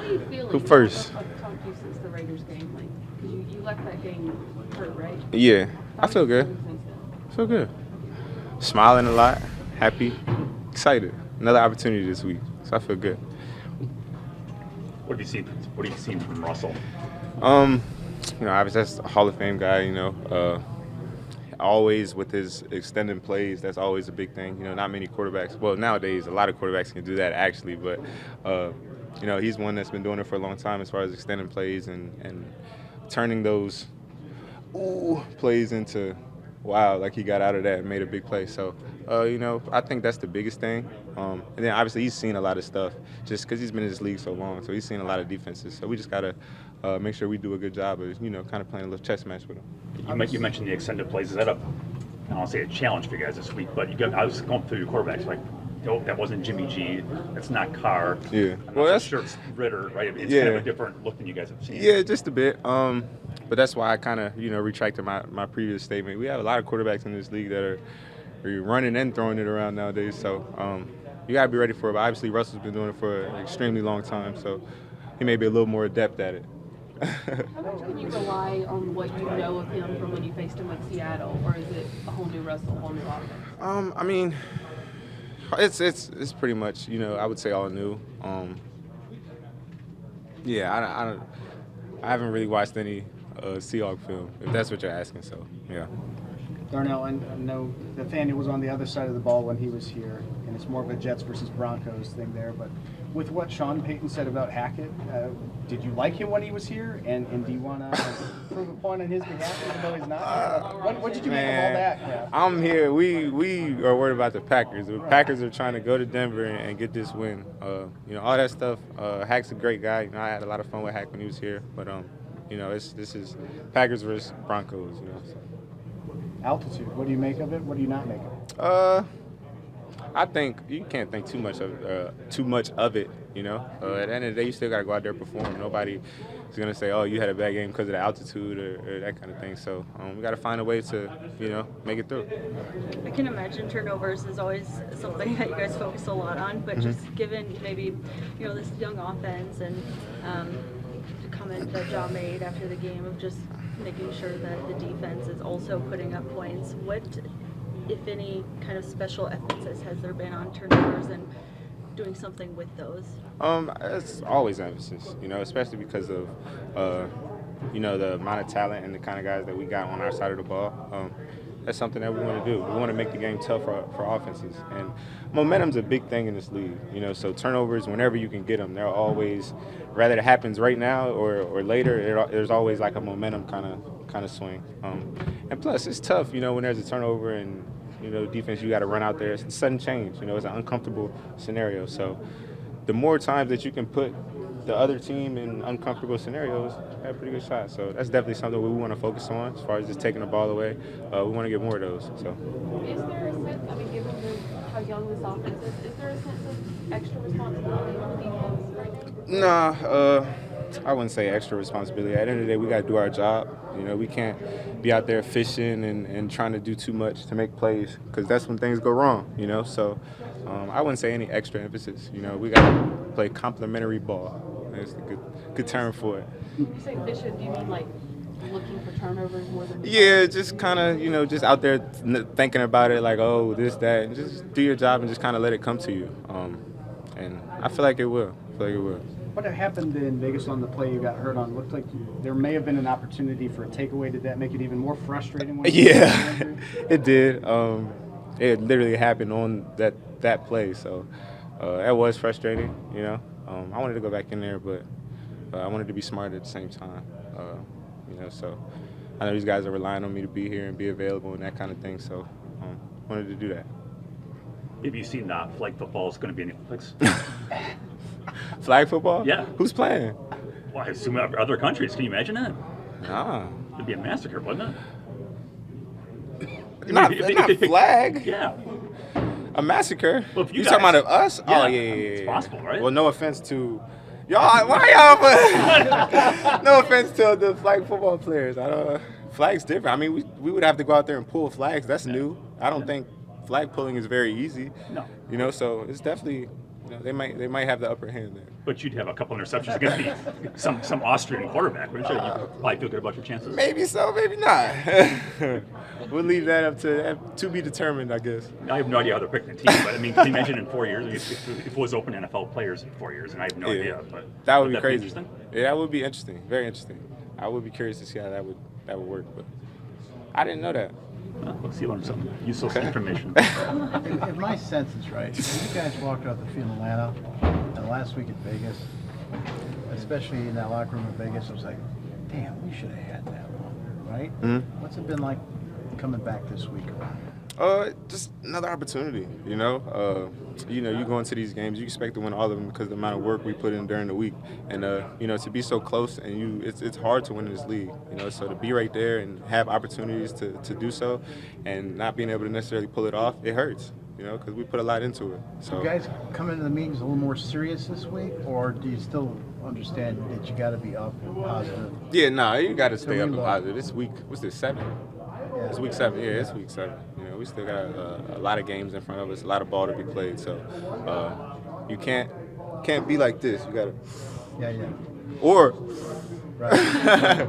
are you feeling? Who first? I've talked to you since the Raiders game, like, because you left that game hurt, right? Yeah, How I are feel you good. feeling since then? I feel good. Smiling a lot, happy, excited. Another opportunity this week, so I feel good. What have you seen? What have you seen from Russell? Um, obviously that's a Hall of Fame guy. Always with his extending plays, that's always a big thing. Not many quarterbacks. Well, nowadays a lot of quarterbacks can do that actually, but he's one that's been doing it for a long time as far as extending plays and turning those plays into wow, like he got out of that and made a big play. So, I think that's the biggest thing. And then obviously he's seen a lot of stuff just because he's been in this league so long. So he's seen a lot of defenses. So we just gotta make sure we do a good job of kind of playing a little chess match with him. You mentioned the extended plays. Is that I don't want to say a challenge for you guys this week, but I was going through your quarterbacks like, nope, that wasn't Jimmy G. That's not Carr. Yeah. I'm Well, not that's so sure it's Ritter, right? It's yeah. kind of a different look than you guys have seen. Yeah, just a bit. But that's why I kind of retracted my previous statement. We have a lot of quarterbacks in this league that are running and throwing it around nowadays. So you gotta be ready for it. But obviously Russell's been doing it for an extremely long time, so he may be a little more adept at it. How much can you rely on what you know of him from when you faced him with Seattle, or is it a whole new Russell, a whole new offense? I mean, it's pretty much I would say all new. Yeah, I haven't really watched any Seahawks film, if that's what you're asking. So yeah. Darnell, I know Nathaniel was on the other side of the ball when he was here, and it's more of a Jets versus Broncos thing there. But with what Sean Payton said about Hackett, did you like him when he was here? And do you want to prove a point on his behalf, even though he's not? What did you make of all that? Yeah. I'm here. We are worried about the Packers. The Packers are trying to go to Denver and get this win. All that stuff. Hack's a great guy. I had a lot of fun with Hack when he was here. But this is Packers versus Broncos. So. Altitude. What do you make of it? What do you not make of it? I think you can't think too much of it. At the end of the day, you still gotta go out there and perform. Nobody is gonna say, "Oh, you had a bad game because of the altitude" or that kind of thing. So we gotta find a way to make it through. I can imagine turnovers is always something that you guys focus a lot on, but just given maybe this young offense and the comment that John made after the game of just making sure that the defense is also putting up points. What, if any, kind of special emphasis has there been on turnovers and doing something with those? It's always emphasis, especially because of the amount of talent and the kind of guys that we got on our side of the ball. That's something that we want to do. We want to make the game tough for offenses. And momentum's a big thing in this league. So turnovers, whenever you can get them, they're always, whether it happens right now or later, there's always like a momentum kind of swing. And plus, it's tough, when there's a turnover and defense, you got to run out there. It's a sudden change. It's an uncomfortable scenario. So the more times that you can put the other team in uncomfortable scenarios, have a pretty good shot. So that's definitely something we want to focus on as far as just taking the ball away. We want to get more of those. So. Is there a sense, given how young this offense is there a sense of extra responsibility on the defense right now? Nah, I wouldn't say extra responsibility. At the end of the day, we got to do our job. We can't be out there fishing and trying to do too much to make plays because that's when things go wrong, So I wouldn't say any extra emphasis. We got to play complementary ball. That's a good term for it. You say fishing, do you mean like looking for turnovers more than? Yeah, just kind of, just out there thinking about it like, oh, this, that, and just do your job and just kind of let it come to you. And I feel like it will. What happened in Vegas on the play you got hurt on? Looked like there may have been an opportunity for a takeaway. Did that make it even more frustrating? Yeah, it did. It literally happened on that play, so that was frustrating. I wanted to go back in there, but I wanted to be smart at the same time. So I know these guys are relying on me to be here and be available and that kind of thing. So wanted to do that. Have you seen flag football is going to be in the Olympics? Flag football? Yeah. Who's playing? Well, I assume other countries. Can you imagine that? Nah. It'd be a massacre, wouldn't it? Not flag. Yeah. A massacre? Well, you talking about us? Yeah. Oh, yeah. It's possible, right? Well, no offense to y'all. Why y'all? No offense to the flag football players. Flag's different. I mean, we would have to go out there and pull flags. That's new. I don't think flag pulling is very easy. No. So it's definitely they might have the upper hand there. But you'd have a couple interceptions against some Austrian quarterback, wouldn't you? You probably feel good about your chances. Maybe so, maybe not. We'll leave that up to be determined, I guess. I have no idea how they're picking the team, but I mean, can you imagine in 4 years if it was open NFL players in 4 years, and I have no idea. But that would be crazy. Interesting? Yeah, that would be interesting. Very interesting. I would be curious to see how that would work, but I didn't know that. Well, let's see, you learned something useful information. If my sense is right, when you guys walked out the field in Atlanta, and last week in Vegas, especially in that locker room in Vegas, I was like, damn, we should have had that one, right? Mm-hmm. What's it been like coming back this week around? Just another opportunity, you know. You go into these games, you expect to win all of them because of the amount of work we put in during the week, and to be so close and it's hard to win in this league, you know. So to be right there and have opportunities to do so, and not being able to necessarily pull it off, it hurts, you know, because we put a lot into it. So you guys come into the meetings a little more serious this week, or do you still understand that you got to be up and positive? Yeah, no, you got to stay up and reload. positive. This week, what's this, 7? Yeah. It's week 7. Yeah, it's week 7. You know, we still got a lot of games in front of us, a lot of ball to be played. So you can't be like this. You got to. Yeah. Or. Right.